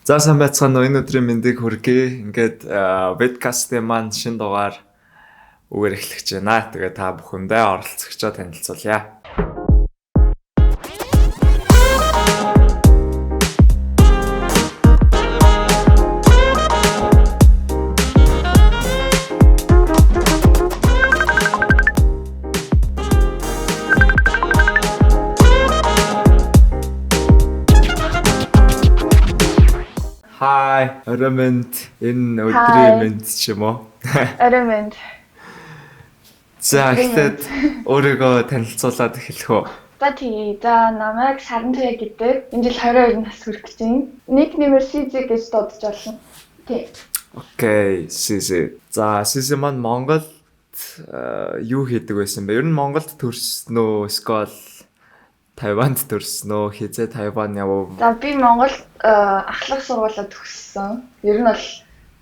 За сайн байцгаана уу, энэ өдрийн мэндийг хүргэе. Ингээд вебкастын маань шинэ дугаар үгээр эхлэж байна. Тэгээ та бүхэндээ оролцогчоо танилцуулъя. Hi, Element энэ өдрийн мэнд ч юм уу? Element. За ихлээд өөрийгөө танилцуулаад эхлэх үү? За намайг Сарантай гэдэг. Энэ жил 22 нас хүрэх гэж байна. Ник нэмэр CZ гэж дуудаж болно. Тий. Окей, CZ. За CZ маань Монголд юу хийдэг байсан бэ? Ер нь Монголд төрсөн үү? Эсвэл Тайванд төрсөн үү? Хизээ Тайван явав? За би Монголд ахлах сургуулаа төгссөн. Ер нь бол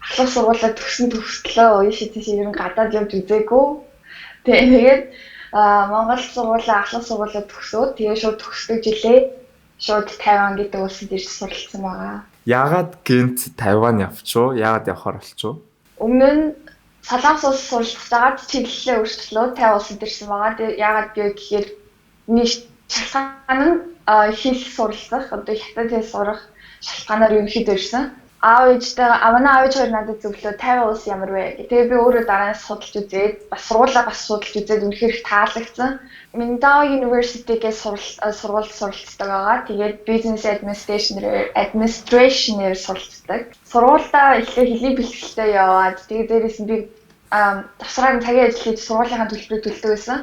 ахлах сургуулаа төгслөө ийшээ тийшээ ер нь гадаад явж үзээгүй. Тэгээд Монгол сургуулаа ахлах сургуулаа төгсөөд тэгээ шууд төгсдөг жилээ шууд Тайван гэдэг улсад ирж суралцсан байгаа. Яагаад гинт Тайван явчихв? Яагаад явахаар болчихв? Өмнө нь Солонгос улс суралцаад чиглэлээ өөрчлөлөө Тайван улсад ирсэн байгаа. Тэгээд яагаад гэхээр нийт шалтгаан нь хэл суралцах, одоо хятад хэл сурах шалтгаанаар ерөнхийдөө ирсэн. Манай аав ээж хоёр надад зөвлөө Тайван улс ямар вэ гэх. Тэгээ би өөрөө дараа нь судалж үзээд, бас сургуулаа судалж үзээд үнэхээр их таалагдсан. Mindanao University-гээ сургуульд суралцдаг байгаа. Тэгээд Business Administration-ээр суралцдаг. Сургуульдаа эхлээ хэлний бэлтгэлтэй яваад, тэгээд дээрээс нь би тасраар цагийн ажил хийж сургуулийнхаа төлбөрийг төлдөг байсан.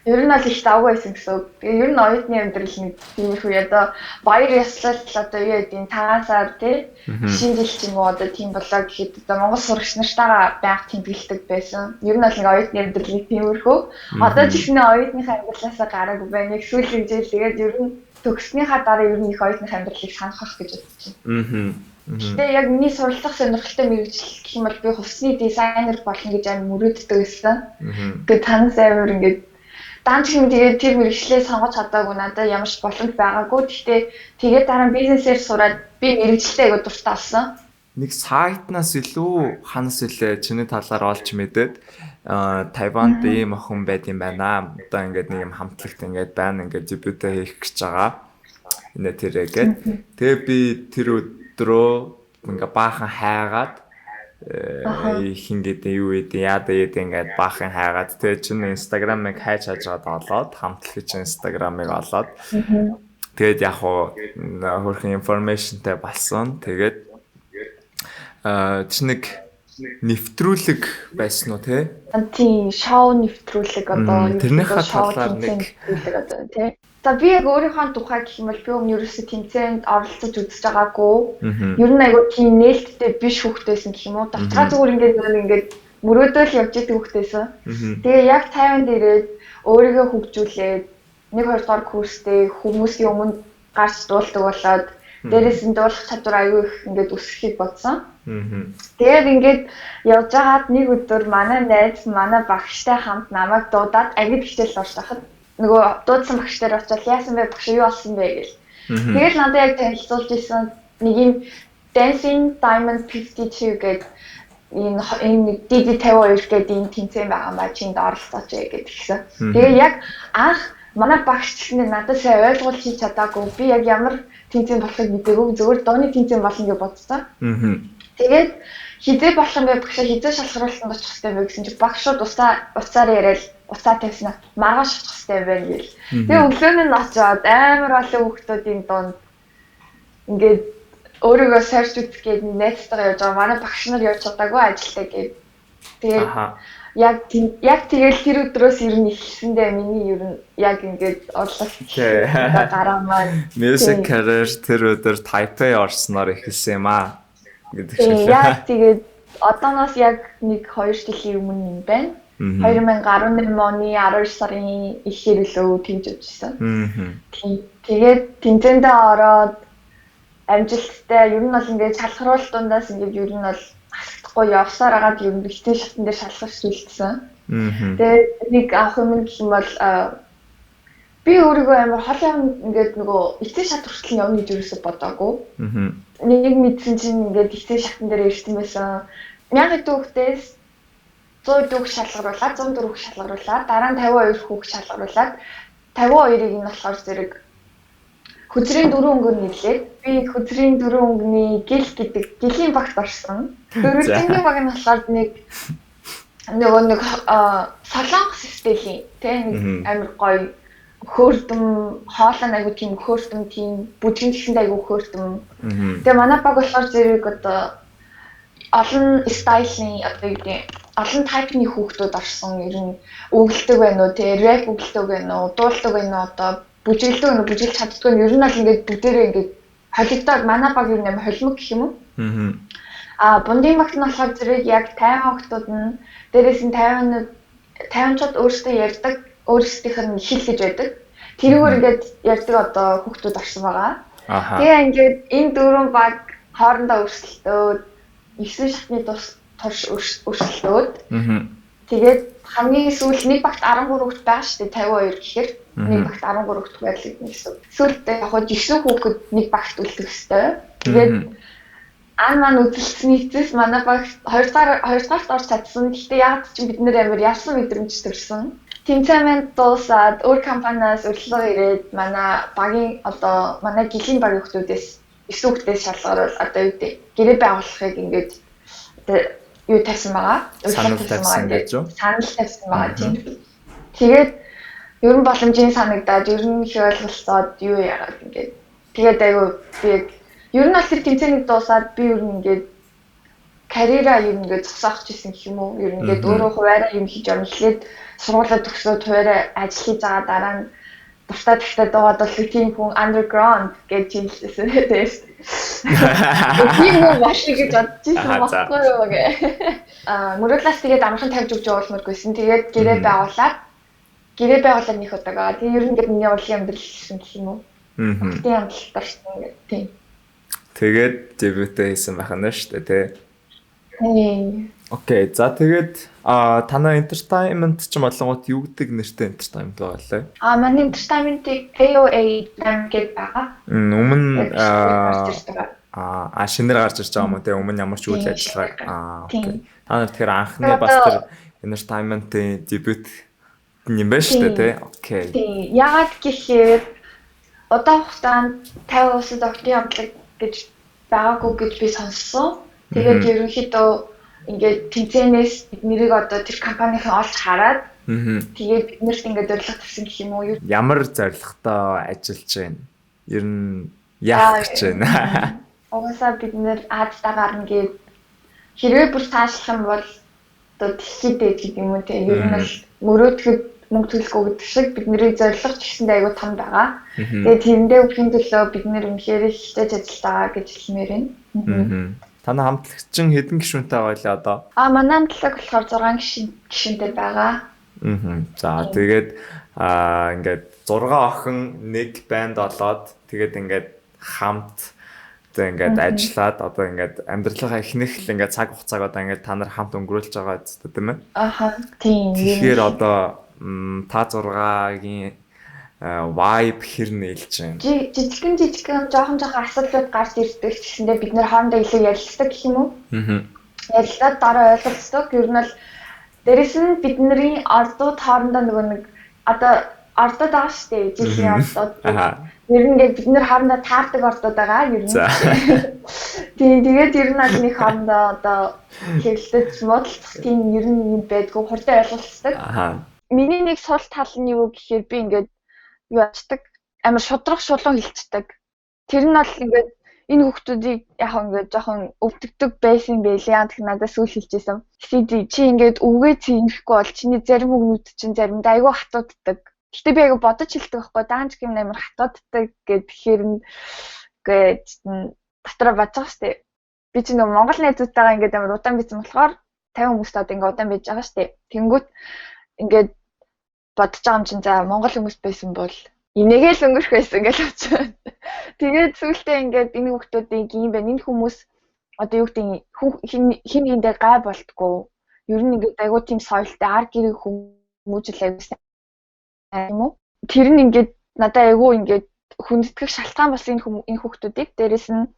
Ер нь бол их давгүй байсан гэсэн үг. Тэгээ ер нь оюутны амьдрал нэг тиймэрхүү одоо баяр ёслол одоо юу гэдэг тагаасаар тий шинэ жил ч юм уу одоо тийм болоо гэхэд одоо Монгол сурагч нартайгаа байнга тэмдэглэдэг байсан. Ер нь бол нэг оюутны амьдрал тиймэрхүү. Одоо ч ихний оюутныхаа амьдралаасаа гараагүй байна. Нэг сүүлийн жил тэгээд ер нь төгснөхийн дараа ер нь их оюутныхаа амьдралыг санахах гэж бодож байна. Гэтэ яг миний суралцах сонирхолтой мэргэжил гэх юм бол би хувцсны дизайнер болно гэж амар мөрөөддөг байсан. Тэгээд танаас амар ингээд данч юм тэгээд тэр мэргэжлээ сонгож чадаагүй надад ямар ч боломж байгаагүй. Гэхдээ тэгээд дараа нь бизнесээр сураад би мэргэжилтэй айгуу дуртай болсон. Нэг сайтнаас илүү ханаас илээ чиний талаар олж мэдээд Тайванд ийм охин байд юм байна. Одоо ингээд нэг юм хамтлагт ингээд байна. Ингээд дебютаа хийх гэж байгаа. Энэ тэрээгээд. Тэгээ би тэр өдрөө ингээд баахан хайгаад хингээд юу гэдэг яада ингээд баахан хайгаад тэгээ чинь Instagram-ыг хайж хажгаад олоод хамтлагч Instagram-ыг олоод тэгээд яг хуу хөрхэн информашнтай болсон. Тэгээд чи нэг нэвтрүүлэг байсан уу те? Тийм шоу нэвтрүүлэг одоо тэрнийхээ талаар нэг нэвтрүүлэг одоо тий. За би яг өөрийнхөө тухай гэх юм бол би өмнө ерөөсөө тэмцээнд оролцож үзэж байгаагүй. Ер нь айгуу тийм нээлттэй биш хүүхдээсэн гэх юм уу. Дотроо зүгээр ингээд мөрөөдөл явж идэг хүүхдээсэн. Тэгээ яг Тайванд ирээд өөрийгөө хөгжүүлээд 1-2 дугаар курстэй хүмүүсийн өмнө гарч дуулдаг болоод дээрээс нь дуулах чадвар аюу их ингээд өсөхийг бодсон. Тэгээд ингээд явж байгаад нэг өдөр манай найз манай багштай хамт намайг дуудаад агид хичээл орж тахад нөгөө дуудсан багш дээр очиод яасан бэ багш юу болсон бэ гэл. Тэгэл надад яг танилцуулж исэн нэг юм Dancing Diamond 52 гэдэг энэ DD52 гэдэг энэ тэмцээн байгаа маа чинд оролцооч гэдгийгсэн. Тэгээ яг анх манай багш чинь надад сайн ойлгуулж хийж чадаагүй. Би яг ямар тэмцээн болохыг мэдээгүй. Зөвхөн дооны тэмцээн болно гэж бодсон. Тэгээд хизээ болох юм бэ багш хизээ шалгаруулсан очих хэрэгтэй байх гэсэн чинь багшууд уцаар яриад уцаа тавьсан маргааш очих хэрэгтэй байна гэл. Тэгээ өглөө нь очиод амар олон хүүхдүүдийн дунд ингээд өөрийгөө сорж үзэх гээд найзтайгаа явж байгаа. Манай багш нар явж чадаагүй ажилдаа гээд. Тэгээд яг тэгэл тэр өдрөөс ер нь ихсэндээ миний ер нь яг ингээд орлох гараа маань music career тэр өдөр Taipei орсноор эхэлсэн юм аа гэдэг шиг. Яг тэгээд одооноос яг 1-2 жилийн өмнө юм байна. 2018 оны 12 сарын ихэр лөө тэгж явжсэн. Тэгээд тэмцээндээ ороод амжилттай ер нь бол ингээд шалгаруулт дундаас ингээд ер нь бол асахгүй явсаар агаад ер нь бэлтгэл шатн дээр шалгаж сүлдсэн. Тэгээд нэг авах юм гэх юм бол Би өөрийгөө амар хол явна ингээд нөгөө эцсийн шат хүртэл явна гэж юусоо бодоагүй. Нэг мэдсэн чинь ингээд эцсийн шатн дээр ирсэн байсан. 1000 хүүхдээс 100 хүүхд шалгаруулаад 104 хүүхд шалгаруулаад дараа нь 52 хүүхд шалгаруулаад 52-ыг нь болохоор зэрэг хөзрийн 4 өнгөөр нэрлээд би хөзрийн 4 өнгөний гэл гэдэг гэлийн багт орсон. Дөрвөлжингийн баг нь болохоор нэг солонгос стилийн тийм амар гоё хөөрдөм хоолой айгу тийм хөөрдөм тийм бүжгэн гэсэндээ айгу хөөрдөм. Тэгээ манай баг болохоор зэрэг одоо олон стилийн одоо юу гэдэг олон тайпны хүүхдүүд орсон. Ер нь өгөлдөг байна уу, тэгээ рэп өгөлдөг байна уу, дуулдаг байна уу, одоо бүжиглдэг байна уу, бүжиглж чаддгүй нь ер нь л ингээд бүгдээрээ ингээд холигдоод манай баг ер нь амар холимог гэх юм уу? Бундын багт нь болохоор зэрэг яг 50 хүүхдүүд нь дээрээс нь 50-чууд өөрсдөө ярьдаг, өөрсдийнх нь хэл гэж байдаг. Тэрүүгээр ингээд ярьдаг одоо хүүхдүүд орсон байгаа. Тэгээ ингээд энэ дөрвөн баг хоорондоо өрсөлдөөд 9 шатны турш өрсөлдөөд тэгээд хамгийн сүүл нэг багт 13 хүүхэд байгаа шүү дээ 52 гэхээр нэг багт 13 хүүхэд байлаа гэсэн. Сүүлдээ яг 9 хүүхэд нэг багт үлдэх хэвээр. Тэгээд маань үзэлцсэний эцэс манай баг 2 дугаарт орж чадсан. Гэхдээ яг ч бид нэр амар ялсан мэдрэмж төрсөн. Тэмцээн дуусаад өөр компаниас урилга ирээд манай багийн одоо манай жилийн багийн хүүхдүүдээс 9 хүүхдээс шалгаруул одоо юу гэдэг гэрээ байгуулахыг ингээд одоо юу тавьсан байгаа. Санал тавьсан гэж юу? Санал тавьсан байгаа тийм. Тэгээд ер нь боломжийн санагдаад ер нь их ойлголцоод юу яагаад ингээд тэгээд айгүй би ер нь бол тэр тэмцээнийг дуусаад би ер нь ингээд карьераа ер нь ингээд зогсоох гэсэн гэх юм уу? Ер нь ингээд өөрөө хуваараа юм хийж орно эхлээд сургуулаа төгсөөд хуваараа ажил хийж байгаа дараа нь дуртай тагтаа дуугаад бол тийм хүн underground гэж хэлсэн дээ. Тийм үү маш их гэж бодчихсон баггүй юу гэ. Мөрөглөөс тэгээд амархан тавьж өгч явуулмаар байсан. Тэгээд гэрээ байгуулаад нэг удаага. Тэгээд ер нь ингээд миний урлагийн амьдрал гэсэн гэх юм уу? Тийм амжилттай шүү дээ. Тийм. Тэгээд дебютээ хийсэн байна шүү дээ, тий. Окей. За тэгээд танай entertainment ч болонгот юу гэдэг нэртэй entertainment байгаа лээ? Манай entertainment-ийг AOA гэдэг байгаа. Өмнө шинээр гарч ирж байгаа юм уу те? Өмнө ямар ч үйл ажиллагаа. Окей. Та нар тэгэхээр анхны бас тэр entertainment-ийн debut юм байна шүү дээ, тий. Окей. Тий. Яагаад гэхээр удаан хугацаанд 50 улсад октын хамтлаг гэж байгаагүй гэж би сонссон. Тэгээд ерөнхийдөө ингээд тэнцэнээс бид нэрийг одоо тэр компанийн олж хараад тэгээд биднэрт ингээд зорилго тавьсан гэх юм уу? Ямар зорилготой ажиллаж байна? Ер нь яах гэж байна? Угаасаа бид нэр Азтай гарна гээд хэрвээ бүр цаашлах юм бол одоо дэлхийд гэдэг юм уу те. Ер нь бол мөрөөдөхөд мөнгө төлөхөө гэдэг шиг бидний зорилго ч гэсэндээ айгүй том байгаа. Тэгээд тэрэндээ өхийн төлөө бид нэр үнэхээр хичээж ажиллагаа гэж хэлмээр байна. Танай хамтлагчин хэдэн гишүүнтэй байгаа лээ одоо? Манай хамтлаг болохоор 6 гишүүнтэй байгаа. За тэгээд ингээд 6 охин нэг банд олоод тэгээд ингээд хамт ингээд ажиллаад одоо ингээд амьдралынхаа ихнийх л ингээд цаг хугацааг одоо ингээд та нар хамт өнгөрүүлж байгаа зү тийм ээ? Тийм. Тэгэхээр одоо та 6-гийн vibe хэр нээлж байна? Жижигхэн жоохон асуудлууд гарч ирдэг гэсэндээ бид нэр хоорондоо илүү ярилцдаг гэх юм уу? Ярилцаад дараа ойлголцдог. Ер нь л дээрэс нь бидний ордууд хоорондоо нөгөө нэг одоо ордууд байгаа шүү дээ. Жилийн ордууд. Ер нь ингээд бид нэр хоорондоо таардаг ордууд байгаа. Ер нь. Тийм тэгээд ер нь аль нэг хоорондоо одоо хэлэлцэж модалцах тийм ер нь юм байдгүй. Хурдан ойлголцдог. Миний нэг сул тал нь юу гэхээр би ингээд юу ачдаг амар шудрах шулуун хилчдэг. Тэр нь бол ингээд энэ хүүхдүүдийг яг ингээд жоохон өвдөгдөг байсан байлээ. Тэгэхээр надад сүүл хэлчихсэн. Чи ингээд өвгөө цэнэхгүй бол чиний зарим хүүхдүүд чинь заримдаа айгүй хатууддаг. Гэтэ би айгүй бодож хэлдэг байхгүй. Даанч юм амар хатууддаг гэхээр ингээд дотроо бодож байгаа шүү дээ. Би чинь нөгөө Монгол найзуудтайгаа ингээд амар удаан бийсэн болохоор 50 хүмүүст одоо ингээд удаан бийж байгаа шүү дээ. Тэнгүүт ингээд бодож байгаа юм чинь за Монгол хүмүүс байсан бол энийгээ л өнгөрөх байсан гэж бодсон. Тэгээд сүүлдээ ингээд энэ хүүхдүүдийн юм байна. Энэ хүмүүс одоо юу гэдэг хин хиндээ гай болтгоо. Ер нь ингээд айгуу тийм соёлтой ар гэрийн хүмүүжил аюултай юм уу? тэр нь ингээд надад айгүй ингээд хүндэтгэх шалтгаан болсон энэ хүүхдүүдийг дээрэс нь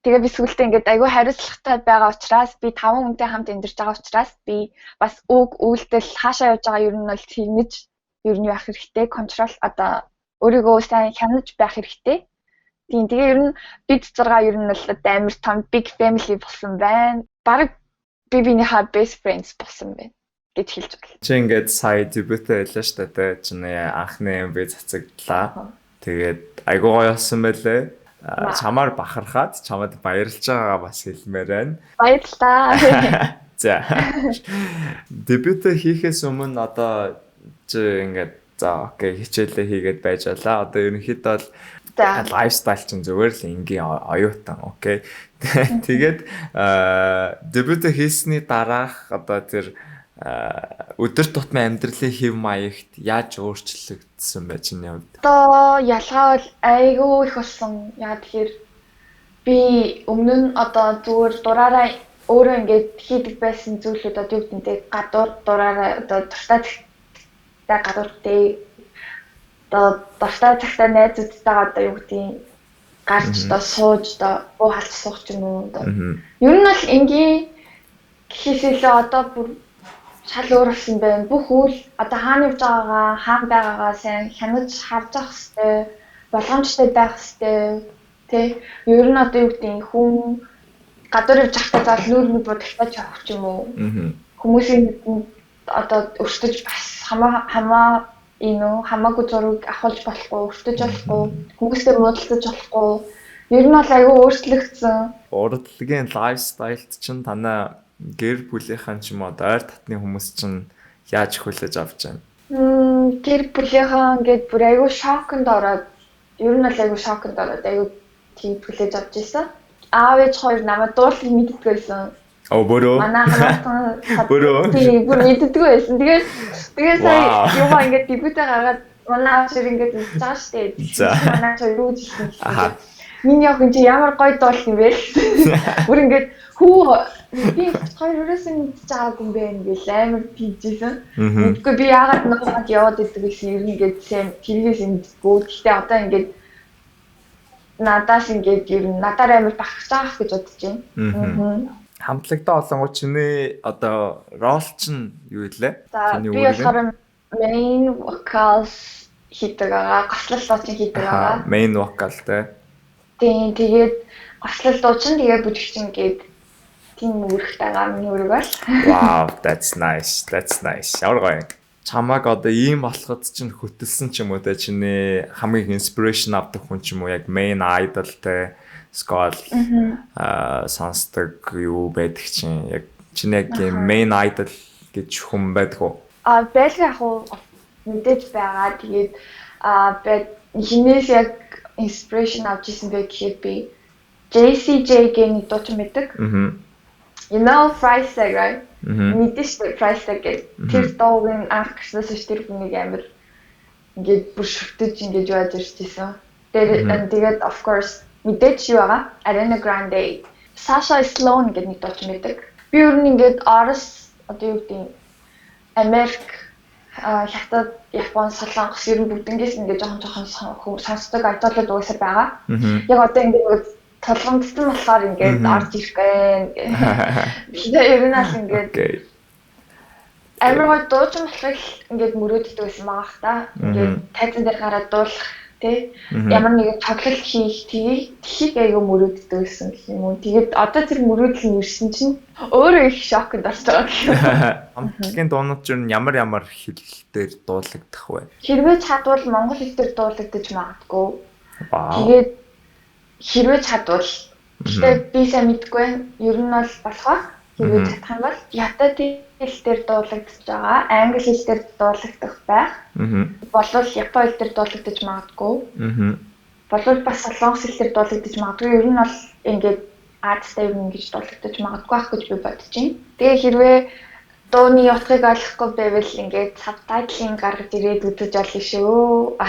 тэгээ би сүултээ ингээд айгүй хариуцлагатай байгаа учраас би 5 хүнтэй хамт амьдарч байгаа учраас би бас үйлдэл хаашаа явж байгаа ер нь бол тэгнэж ер нь явах хэрэгтэй контрол одоо өөрийгөө сайн хянаж байх хэрэгтэй. Тийм тэгээ ер нь бид 6 ер нь бол амар том big family болсон байна. Бараг би бинийхээ best friends болсон байна гэж хэлж байна. Чи ингээд сая дебютээ хэллээ шүү дээ. Чиний анхны MV цацагдлаа. Тэгээд айгүй гоё болсон байлээ. Чамаар бахархаад чамд баярлж байгаагаа бас хэлмээр байна. Баярлалаа. За. Дебютээ хийхээс өмнө одоо чи ингээд за окей хичээлээ хийгээд байж байлаа. Одоо ерөнхийдөө бол лайфстайл чинь зүгээр л ингийн оюутан окей. Тэгээд дебютээ хийсний дараах одоо тэр өдөр тутмын амьдралын хэв маягт яаж өөрчлөгдсөн бэ чиний хувьд? Одоо ялгаа бол айгүй их болсон. Яа тэгэхээр би өмнө нь одоо зүгээр дураараа өөрөө ингээд хийдэг байсан зүйлүүд одоо юу гэдэг дураараа одоо дуртай гадууртай одоо дуртай цагтаа найзуудтайгаа одоо юу гэдэг гарч одоо сууж одоо буу халж суух юм уу одоо. Ер нь бол энгийн гэхээсээ одоо бүр шал өөр болсон байна. Бүх үйл одоо хаана явж байгаагаа, хаана байгаагаа сайн хянаж харж авах хэрэгтэй, болгоомжтой байх хэрэгтэй. Тэ ер нь одоо юу гэдэг хүн гадуур явж байхдаа зал нүүрний бодолтой явах юм уу? Хүмүүсийн одоо өртөж бас хамаагүй зураг авахулж болохгүй, өртөж болохгүй, хүмүүстэй муудалцаж болохгүй. Ер нь бол айгүй өөрчлөгдсөн. Урдлагын лайфстайлд чинь танаа гэр бүлийнхэн ч юм уу ойр татны хүмүүс чинь яаж хүлээж авч байна? Гэр бүлийнхэн ингээд бүр айгүй шоконд ороод ер нь бол айгүй шоконд ороод айгүй тийм хүлээж авч ирсэн. Аав ээж хоёр намайг дуулах мэддэг байсан. Бөрөө. Манай хамаатан тийм бүр мэддэг байсан. Тэгээд сая юугаа ингээд дебютээ гаргаад манай аав шиг ингээд үзэж байгаа штэ. Манай аав юу гэж хэлсэн. Миний охин чи ямар гоё дуулах юм бэ? Бүр ингээд би хоёр өрөөсөн мэдчихэж байгаагүй юм байна гэж амар тийжсэн. Мэдгүй би яагаад нуугаад яваад идэг гэсэн ер нь ингээд сайн тэргээс мэдгүй. Гэхдээ одоо ингээд надаас ингээд ер нь надаар амар бахарч байгаа гэж бодож байна. Хамтлагтаа олонгоо чиний одоо рол чинь юу илээ? Би болохоор main vocals хийдэг байгаа, гослол дуучин хийдэг байгаа. Main vocal тэ. Тэгээд гослол дуучин тэгээд бүжигчин гээд тийм үүрэгтэй байгаа миний үүрэг бол. Wow, that's nice. Ямар гоё. Чамаг одоо ийм болоход чинь хөтөлсөн ч юм уу те чиний хамгийн inspiration авдаг хүн ч юм уу яг main idol те скол сонсдог юу байдаг чинь яг чиний яг main idol гэж хүн байдаг уу? Байлгүй яг уу мэдээж байгаа. Тэгээд хинээс яг inspiration авч ирсэн бэ гэхэд би JCJ-гийн дуучин мэддэг. You know Price Tag, right? Мэдээж Price Tag гэдэг. Тэр дуугийн анх гэрснээс тэр хүнийг амар ингээд бүр шүтэж ингээд яаж ирчихсэн. Тэгээд of course мэдээж юу байгаа? Ariana Grande, Sasha Sloan гэдэг нэг дуучин байдаг. Би ер нь ингээд Орос одоо юу гэдэг Америк, Хятад, Япон, Солонгос ер нь бүгднгээс ингээд жоохон сонсдог айдолууд уусаа байгаа. Яг одоо ингээд толгомдсон болохоор ингээд орж ирэх гэн. Ер нь аль ингээд амар дуучин болохыг ингээд мөрөөддөг байсан байгаа х та. Ингээд тайзан дээр гараад дуулах тий. Ямар нэгэн тоглолт хийх тийг айгүй мөрөөддөг байсан гэх юм уу. Тэгээд одоо тэр мөрөөдөл нь ирсэн чинь өөрөө их шоконд орж байгаа гэх юм. Хамтлагийн дуунууд чинь ямар хэл дээр дуулагдах вэ? Хэрвээ чадвал монгол хэл дээр дуулагдаж магадгүй. Тэгээд хэрвээ чадвал гэхдээ би сайн мэдгүй байна. Ер нь бол болох. Хэрвээ чадах юм бол ятад хэл дээр дуулагдаж байгаа, англи хэл дээр дуулагдах байх. Болвол япон хэл дээр дуулагдаж магадгүй. Болвол бас солонгос хэл дээр дуулагдаж магадгүй. Ер нь бол ингээд Азтай юм ингэж дуулагдаж магадгүй ах гэж би бодож байна. Тэгээ хэрвээ дууны утгыг ойлгохгүй байвал ингээд сабтайтлын гаргаж ирээд үзэж олно шүү.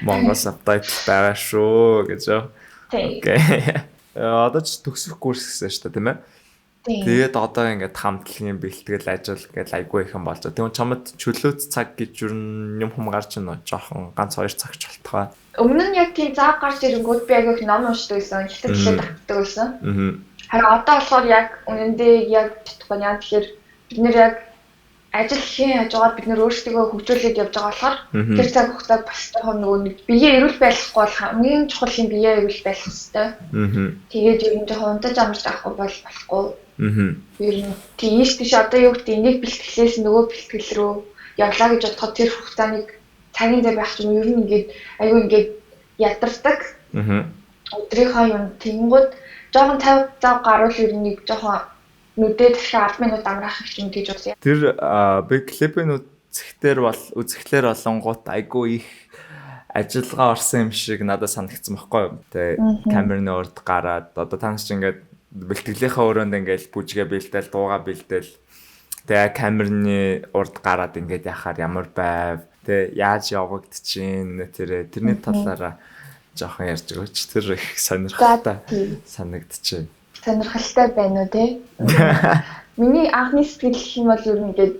Монгол сабтайтл байгаа шүү гэж. Окей. Одоо ч төгсөх курс гэсэн шүү дээ, тийм ээ? Тэгээд одоо ингээд хамтлагийн бэлтгэл ажил гэж айгүй их юм болж байгаа. Тэгвэл чамд чөлөөт цаг гэж юу юм хум гарч ийн жоохон ганц 2 цагч болтгоо. Өмнө нь яг тийм заав гарч ирэнгүүт би айгүй их ном уншдаг байсан. Хитрхлээд авдаг байсан. Харин одоо болохоор яг үнэндээ яг чадахгүй яа тэгэхээр бид нэр яг ажил хийн хажуугаар бид нэр өөрсдөө хөгжүүлээд явж байгаа болохоор тэр цаг хугацаанд бас жоохон нөгөө нэг биеэ эрүүл байлгахгүй бол хамгийн чухал юм биеэ эрүүл байлгах хэрэгтэй. Тэгээд ер нь жоохон унтаж амарч авахгүй болохгүй. Ер нь тийш тийш одоо юу гэдэг энийг бэлтгэлээс нөгөө бэлтгэл рүү явлаа гэж бодоход тэр хугацааныг цагийн зав байх юм ер нь ингээд айгүй ингээд ядардаг. Өдрийнхөө юм тэнгууд жоохон 50 зав гаруул ер нь нэг жоохон нүдээ дахиад 10 минут амраах юм гэж бодсон. Тэр би клипийн үзэхлээр болонгууд айгүй их ажиллагаа орсон юм шиг надад санагдсан байхгүй юу. Тэгээ камерны урд гараад одоо танаас ч ингээд бэлтгэлийнхаа өрөөнд ингээд бүжгээ бэлдээл, дуугаа бэлдээл. Тэгээ камерны урд гараад ингээд яхаар ямар байв, тэгээ яаж явагдчихээн тэрний талаараа жоохон ярьж өгөөч. Тэр их сонирхолтой санагдчихэв. Сонирхолтой байна уу те? Миний анхны сэтгэл гэх юм бол ер нь ингээд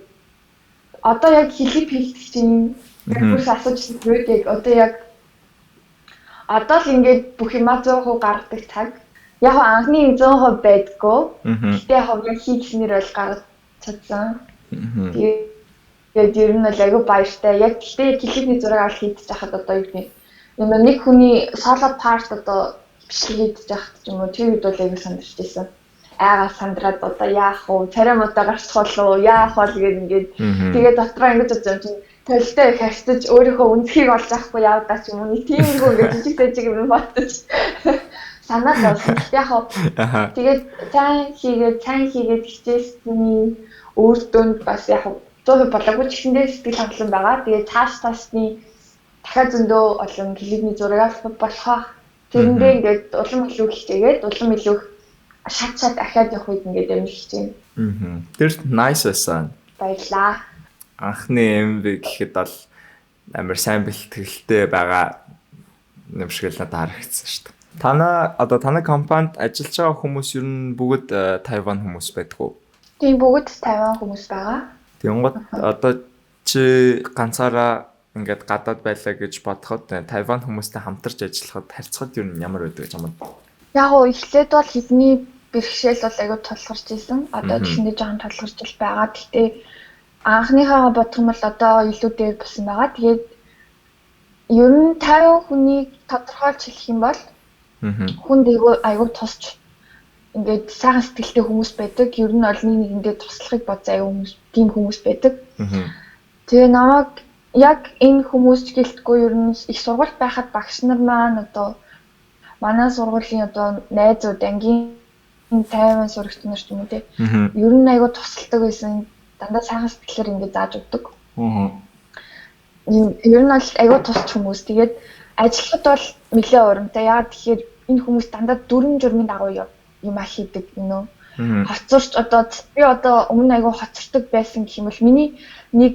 одоо яг хэлийг хэлдэг чинь яг бүр асууж байгаа яг одоо яг одоо л ингээд бүх юма 100% гаргадаг цаг. Яг анхны 100% байдгүй. Гэтэ яг яг хийхнэр бол гаргаж чадсан. Тэгээд ер нь л айгүй баяртай. Яг гэтэ клипний зураг авах хийдэж хахад одоо юу гэх юм нэг хүний соло парт одоо бичлэг хийж яхад ч юм уу тэр үед бол аягүй сандарч байсан. Айгаа сандраад одоо яах вэ? Царай муудаа гарчих болов уу? Яах вэ гэдэг ингээд тэгээд дотроо ингэж бодсон юм чинь толтой их харьцаж өөрийнхөө үнцгийг олж авахгүй явдаа ч юм уу. Тиймэрхүү ингээд жижиг сэжиг юм бодож санаад болсон. Яг тэгээд цайн хийгээд хичээсний өөр дүнд бас яг 100% болоогүй ч гэсэндээ сэтгэл хангалуун байгаа. Тэгээд цаашны дахиад зөндөө олон клипний зураг болох тэрэндээ ингээд улам илүү хичээгээд улам илүү шат ахаад явах үед ингээд юм хичээнэ. Тэр nice байсан. Баярлаа. Анхны MV гэхэд бол амар сайн бэлтгэлтэй байгаа юм шиг л надад харагдсан шүү дээ. Танай компанид ажиллаж байгаа хүмүүс ер нь бүгд Тайван хүмүүс байдаг уу? Тийм бүгд Тайван хүмүүс байгаа. Тэнгууд одоо чи ганцаараа ингээд гадаад байлаа гэж бодоход Тайван хүмүүстэй хамтарч ажиллахад харьцахад юу ямар байдаг гэж юм бэ? Яг уу эхлээд бол хэдний бэрхшээл бол аягүй тулгарч ирсэн. Одоо тийшээ жоохон тулгарч л байгаа. Гэхдээ анхныхаа бодох юм бол одоо илүү дээр болсон байгаа. Тэгээд ер нь Тайван хүнийг тодорхойлж хэлэх юм бол хүнд аягүй тусч ингээд сайхан сэтгэлтэй хүмүүс байдаг. Ер нь олонний нэгэндээ туслахыг бодсон аягүй хүмүүс, тийм хүмүүс байдаг. Тэгээ намайг яг энэ хүмүүс гэлтгүй ер нь их сургууль байхад багш нар маань одоо манай сургуулийн одоо найзууд ангийн Тайван сурагч нар ч юм уу те ер нь айгуу тусалдаг байсан дандаа сайхан сэтгэлээр ингэ зааж өгдөг. Ер нь бол айгуу тусч хүмүүс. Тэгээд ажиллахад бол нэлээ урамтай. Яагаад тэгэхээр энэ хүмүүс дандаа дүрм журмын дагуу юм хийдэг гинөө. Хоцорч одоо би одоо өмнө айгуу хоцордог байсан гэх юм бол миний нэг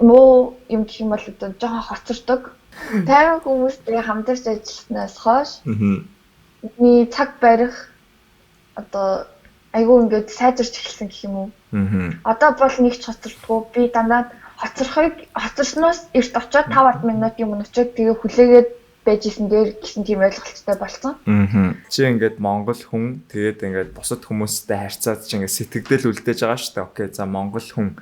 муу юм гэх юм бол одоо жоохон хоцордог. Тайван хүмүүстэй хамтарч ажилласнаас хойш миний цаг барих одоо айгүй ингээд сайжирч эхэлсэн гэх юм уу. Одоо бол нэг ч хоцордгүй. Би дандаа хоцорсноос эрт очиод 5-10 минутын өмнө очиод тэгээ хүлээгээд байж исэн дээр гэсэн тийм ойлголттой болсон. Чи ингээд Монгол хүн тэгээд ингээд бусад хүмүүстэй харьцаад чи ингээд сэтгэгдэл үлдээж байгаа шүү дээ. Окей, за Монгол хүн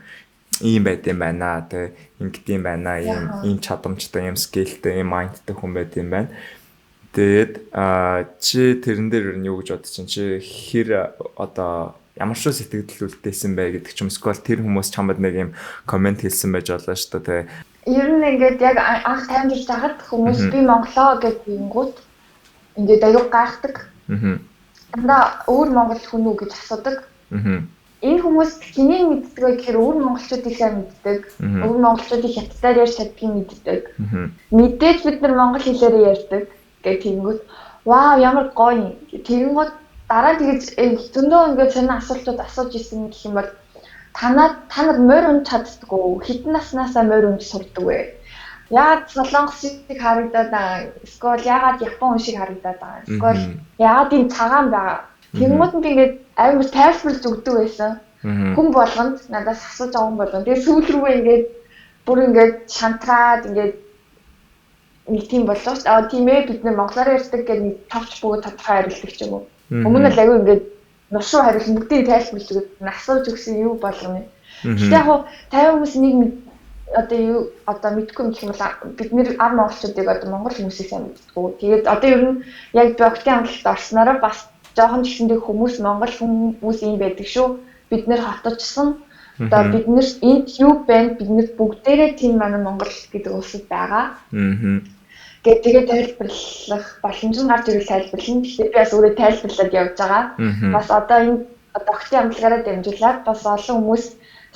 ийм байд юм байна. Тэг ингэд юм байна. Ийм чадамжтай, ийм скейлтэй, ийм майндтай хүн байд юм байна. Тэгээд чи тэрэн дээр юу гэж бодож чинь чи хэр одоо ямар ч сэтгэл үлдээсэн бай гэдэг ч юм эсвэл тэр хүмүүс чамд нэг юм комент хэлсэн байж болно шүү дээ. Ер нь ингээд яг анх таймжирч байхад хүмүүс би Монголоо гэж бингууд ингээд аюу гайхдаг. Дандаа өөр монгол хүн үү гэж асуудаг. Энэ хүмүүс хэнийг мэддэг вэ гэхээр өөр монголчуудыг сайн мэддэг. Өөр монголчуудыг хятадаар ярьж чаддгийг мэддэг. Мэдээж бид нар монгол хэлээр ярьдаг гэх тэнгүүд вау ямар гоё. Тэнгүүд дараа тэгж зөндөө ингээд сонир асуултууд асууж исэн гэх юм бол та нар морь унж чаддаг уу? Хэдэн наснаасаа морь унж сурдаг вэ? Яагаад солонгос шиг харагдаад байгаа? Эсвэл яагаад япон шиг харагдаад байгаа? Эсвэл яагаад энэ цагаан байгаа? Тэнгууд нь би ингээд амар тайлбарлаж өгдөг байсан. Хүн болгонд надаас асууж байгаа хүн болгонд. Тэгээ сүүл рүүгээ ингээд бүр ингээд шантраад ингээд нэг тийм болж байгаа шүү дээ. Тийм ээ бид нэр монголоор ярьдаг гэдэг нэг тавч бөгөөд тодорхой хариулдаг ч юм уу. Өмнө нь л аягүй ингээд нус руу хариулсан бүгдийг тайлбарлаж өгöd асууж өгсөн юу болгоно. Гэхдээ яг 50 хүмүүс нэг одоо мэдгүй юм гэх юм бол бид нэр ар монголчуудыг одоо монгол хүмүүсийг сайн мэддэг. Тэгээд одоо ер нь яг богтын амлалт орснороо бас жоохон жишэндээ хүмүүс монгол хүмүүс юм байдаг шүү. Бид нэр хатчихсан. Одоо бид нэр энд юу байна? Бид нэр бүгдээрээ тийм манай монгол гэдэг улсад байгаа. Тэгээд тайлбарлах боломж нь гарч ирэл тайлбарлана. Тэгэхээр би бас өөрөө тайлбарлаад явж байгаа. Бас одоо энэ богтын амлалгаараа дамжуулаад бас олон хүмүүс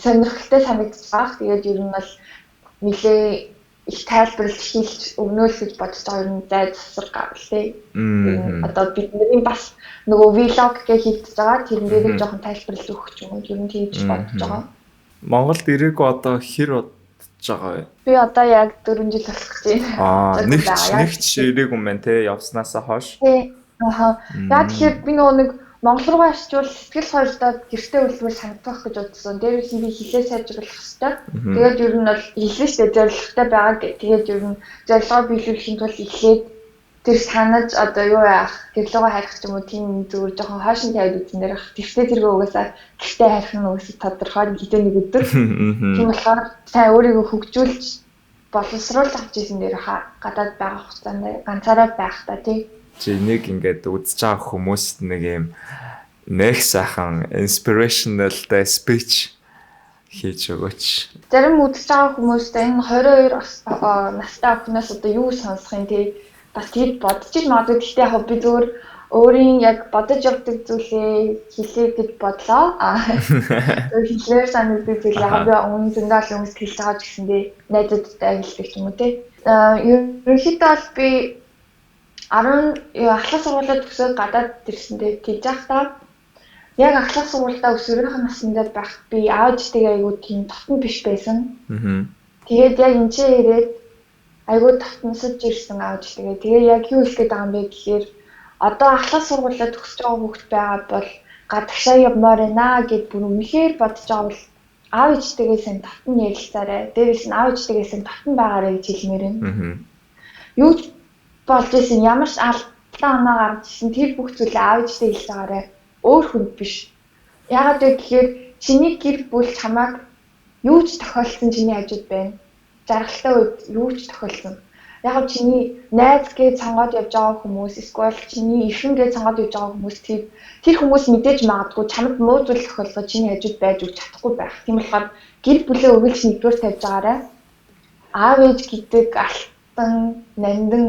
сонирхолтой санагдаж байгаа. Тэгээд ер нь бол нэлээ их тайлбарлаж хийлж өгнө л гэж бодож байгаа юм зай засвар гаргалээ. Одоо бидний бас нөгөө vlog гэх хийгдэж байгаа. Тэрэн дээр жоохон тайлбарлаж өгөх юм уу? Ер нь хийж бодож байгаа. Монголд ирээгүй одоо хэр бодож байгаа вэ? Би одоо яг 4 жил болох гэж байна. Нэгч ирээгүй юм байна те явснаасаа хойш. Тий. Яг тэгэхээр би нөгөө нэг Монгол руу ашигвал сэтгэл хоёрдоод гэртээ үлдвэл санагдах гэж бодсон. Дээрээс нь би хэлээ сайжруулах хэрэгтэй. Тэгээд ер нь бол хэлсэн шүү дээ зорилготой байгаа гэх. Тэгээд ер нь зорилгоо биелүүлэхийн тулд эхлээд тэр санаж одоо юу яах, гэрлөгөө харих ч юм уу тийм зүгээр жоохон хойшин тавьд үзэн дээр ах. Тэртээ тэргээ угаасаа гэртээ харих нь угаасаа тодорхой хідээ нэг өдөр. Тийм болохоор сайн өөрийгөө хөгжүүлж боловсруулж авч ийсэн дээр гадаад байгаа хугацаанд ганцаараа байх та тий. Чи нэг ингээд үзэж байгаа хүмүүст нэг юм нэг сайхан inspirational speech хийж өгөөч. Зарим үзэж байгаа хүмүүст энэ 22 настай охиноос одоо юу сонсох юм те бас тийм бодож иж магадгүй гэхдээ яг би зүгээр өөрийн яг бодож явдаг зүйлээ хэлээ гэж бодлоо. Хэлээр санагддаг зүйл яг би өмнө зөндөө хүмүүс хэлж байгаа ч гэсэндээ найзуудтай хэлдэг ч юм уу те. Ерөнхийдөө бол би 10 ахлах сургуулиуд төгсөөд гадаад ирсэндээ тийж байхдаа яг ахлах сургуультаа өсвөрийнх насндаа байх би аавчтайгаа айгуу тийм татан биш байсан. Тэгээд яг энэ ч ирээд айгуу татансаж ирсэн аавчтайгаа. Тэгээд яг юу хэлэх гээд байгаа юм бэ гэхээр одоо ахлах сургуулиуд төгсөж байгаа хүүхэд байгаа бол гадагшаа явмаар байна гэд бүр үнэхээр бодож байгаа бол аав ээжтэйгээ сайн татан ярилцаарай. Дээрээс нь аав ээжтэйгээ сайн татан байгаарай гэж хэлмээр байна. Юу болж исэн ямар ч алдаа оноо гарч исэн тэр бүх зүйлээ аав ээжтэй хэлж байгаарай. Өөр хүнд биш. Яагаад вэ гэхээр чиний гэр бүл чамайг юу ч тохиолдсон чиний хажууд байна. Жаргалтай үед юу ч тохиолдсон. Яг нь чиний найз гэж сонгоод явж байгаа хүмүүс эсвэл чиний эрхэн гэж сонгоод явж байгаа хүмүүс тэр хүмүүс мэдээж магадгүй чамд муу зүйл тохиолдоход чиний хажууд байж өгч чадахгүй байх. Тийм болохоор гэр бүлээ өгүүлж нэгдүгээр тавьж байгаарай. Аав ээж гэдэг алтан, нандин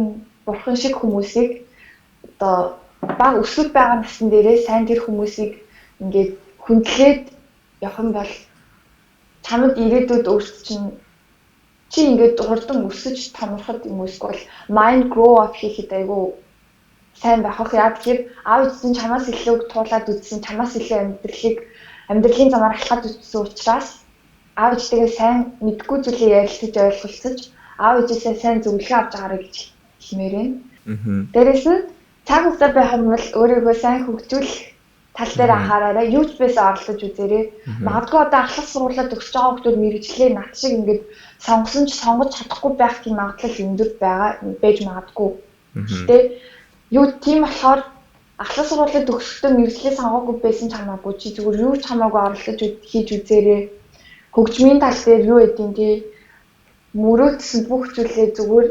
бурхан шиг хүмүүсийг одоо баг өсвөл байгаа насн дээрээ сайн тэр хүмүүсийг ингээд хүндлээд явах юм бол чамд ирээдүйд өөрсд чи ингээд хурдан өсөж томроход юм эсвэл mind grow up хийхэд айгүй сайн байх яг тэгэхээр аав ээж нь чамаас илүү туулаад үзсэн чамаас илүү амьдралын замаар алхаад үзсэн учраас аав ээжтэйгээ сайн мэдгүй зүйлээ ярилцаж ойлголцож аав ээжээсээ сайн зөвлөгөө авч байгаарай гэж хэлмээр байна. Дээрээс нь цаг хугацаа байх юм бол өөрийгөө сайн хөгжүүлэх тал дээр анхаараарай. Юу ч байсан оролцож үзээрэй. Магадгүй одоо ахлах сургуулиуд төгсөж байгаа хүмүүс мэрэгчлээ над шиг ингээд сонгосон ч сонгож чадахгүй байх тийм магадлал өндөр байж магадгүй. Гэхдээ юу тийм болохоор ахлах сургуулиуд төгсөхдөө мэрэгчлээ сонгоогүй байсан ч хамаагүй чи зүгээр юу ч хамаагүй оролцож хийж үзээрэй. Хөгжмийн тал дээр юу гэдгийг тий мөрөөдсөн бүх зүйлээ зүгээр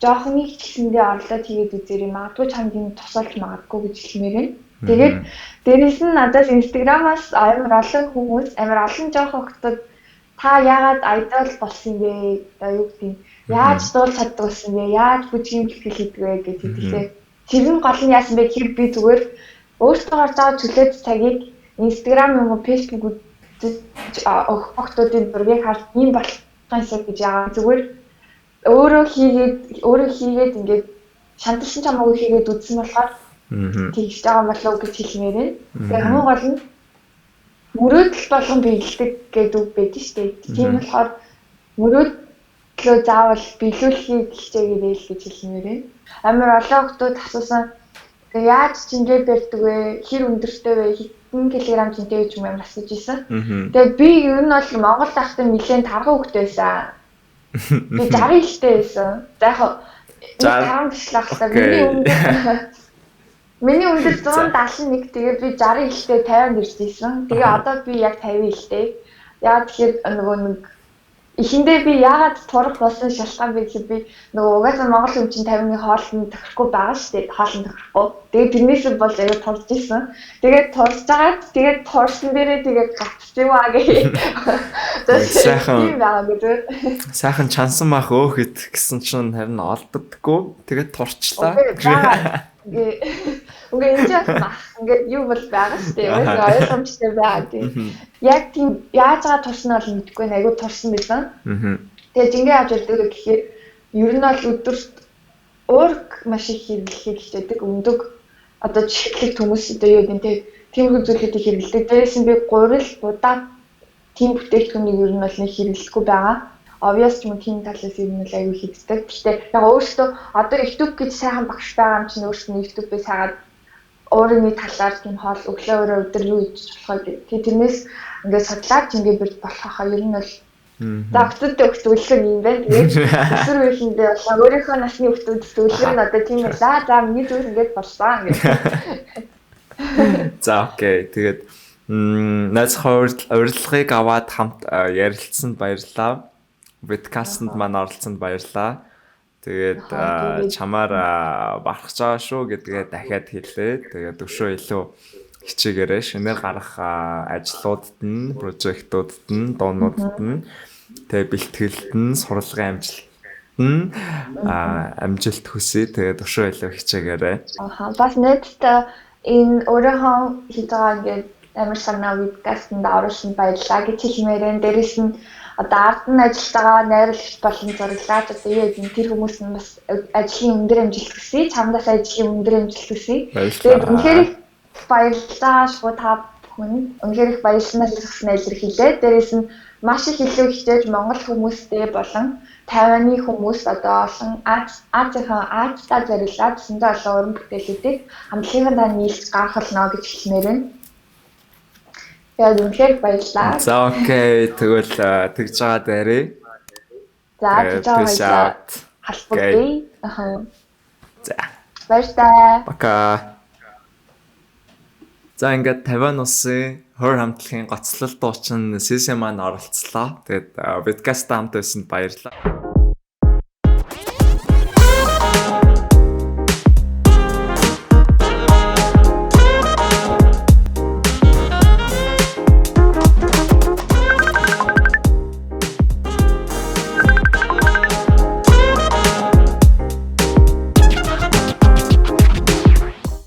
жоохон их хэлсэндээ орлоод хийгээд үзээрэй. Магадгүй чамд юм тусалж магадгүй гэж хэлмээр байна. Тэгээд дээрээс нь надаас Instagram-аас амар олон хүмүүс, амар олон жоохон хүмүүс та яагаад idol болсон бэ? Одоо юу гэдэг яаж дуул чаддаг болсон бэ? Яаж бүжгийн бэлтгэл хийдэг вэ гэж хэлээ. Тэр нь гол нь яасан бэ гэхээр би зүгээр өөртөө гарч байгаа чөлөөт цагийг Instagram юм уу Facebook өгөхтүүдийн зургийг харж ийм болохгүйсэ гэж яагаад зүгээр өөрөө хийгээд ингээд шантарсан ч хамаагүй хийгээд үзсэн болохоор тэгж байгаа болов гэж хэлмээр байна. Тэгээ хамгийн гол нь мөрөөдөл болгон биелдэг гэдэг үг байдаг шүү дээ. Тийм болохоор мөрөөдлөө заавал биелүүлэхийг хичээгээрэй л гэж хэлмээр байна. Амар олон хүмүүс асуусан Тэгээ яаж жингээ барьдаг вэ? Хэр өндөртэй вэ? Хэдэн килограмм жинтэй гэж юм асууж ирсэн. Тэгээ би ер нь бол Монгол тахтай нэлээд тарга хөвгтэй байсан. Би 60 ихтэй байсан. За яг 10 бишлэх хахтаа миний өндөр 171 тэгээ би 60 ихтэй 50 ирж ирсэн. Тэгээ одоо би яг 50 ихтэй. Яа тэгэхээр нөгөө нэг эхэндээ би яагаад турах болсон шалтгаан бэ гэхээр би нөгөө угаасаа Монгол хүн чинь 50-ны хоолнд тохирохгүй байгаа шүү дээ. Хоолнд тохирохгүй. Тэгээд тэрнээс бол аяа турж ирсэн. Тэгээд турж байгаад тэгээд турсан дээрээ тэгээд гацчих юм аа гээ. Сайхан чансан мах өөхөд гэсэн чинь харин олддоггүй. Тэгээд турчлаа. Үгүй энэ ч мах ингээд юу бол байгаа шүү дээ. Ойлгомжтой байгаа тийм. Яг тийм яаж байгаа турсан бол мэдэхгүй нэ. Айгу турсан байсан. Тэгээд жингээ авч ирдэг гэхээр ер нь бол өдөрт уург маш их хэрэглэхийг хичээдэг. Өндөг одоо жишээлбэл хүмүүс одоо юу гэдэг тийм зүйлүүдийг хэрэглэдэг. Дээрээс нь би гурил будаа тийм бүтээгдэхүүнийг ер нь бол нэг хэрэглэхгүй байгаа. Obvious ч юм тийм талаас ер нь л аюу хийдэг. Гэхдээ яг өөртөө одоо YouTube гэж сайхан багш байгаа юм чинь өөртөө YouTube-ээс хагаад өөрийн талаар тийм хоол өглөө өрөө өдөр юу хийж болох вэ гэх. Тэрнээс ингээд судлаад жингээ бэрд болох хаа ер нь бол загцд өгтөлгөн юм байна. Тэгээд өсвөр үеиндээ бол өөрийнхөө насны өгтөлд төлөв нь одоо тийм ээ. За миний зүйл ингээд болсон гэх. За окей. Тэгээд нас урилгыг аваад хамт ярилцсанд баярлалаа. Подкастт маань оролцсонд баярлалаа. Тэгээд чамаар барах байгаа шүү гэдгээ дахиад хэлээ. Тэгээд өшөө илүү хичээгээрэй. Шинээр гарах ажлуудад нь, прожектуудад нь, дуунуудад нь, тэгээд бэлтгэлд нь, сурлагын амжилтад нь амжилт хүсье. Тэгээд өшөө илүү хичээгээрэй. Бас нэгт энэ өөрийнхөө хийж байгаа ингээд амар санаа подкастт оруулсан баярлалаа гэж хэлмээрэн. Дээрэс нь одоо ард нь ажиллаж байгаа найруулагч болон зураглаач одоо юу гэдэг тэр хүмүүс нь бас ажлын өндөр амжилт хүсье. Чамдаас ажлын өндөр амжилт хүсье. Тэгээд үнэхээр их баярлалаа шүү та бүхэнд. Үнэхээр их баярлалаа хэлсэн илэрхийлээ. Дээрээс нь маш их илүү хичээж Монгол хүмүүстэй болон Тайваны хүмүүс одоо олон Азитай зориулаад зөндөө олон уран бүтээлүүдийг хамтлагийнхаа нийлж гаргахлаа гэж хэлмээр байна. Яг үнэхээр баярлалаа. За окей. Тэгвэл тэгж байгаа дээрээ. За тэгж байгаа халбартай. За. Баярлалаа. Пока. За ингээд Тайван улсын хор хамтлагийн гоцлол дуучин Сиси маань оролцлоо. Тэгээд подкаст хамт байсан баярлалаа.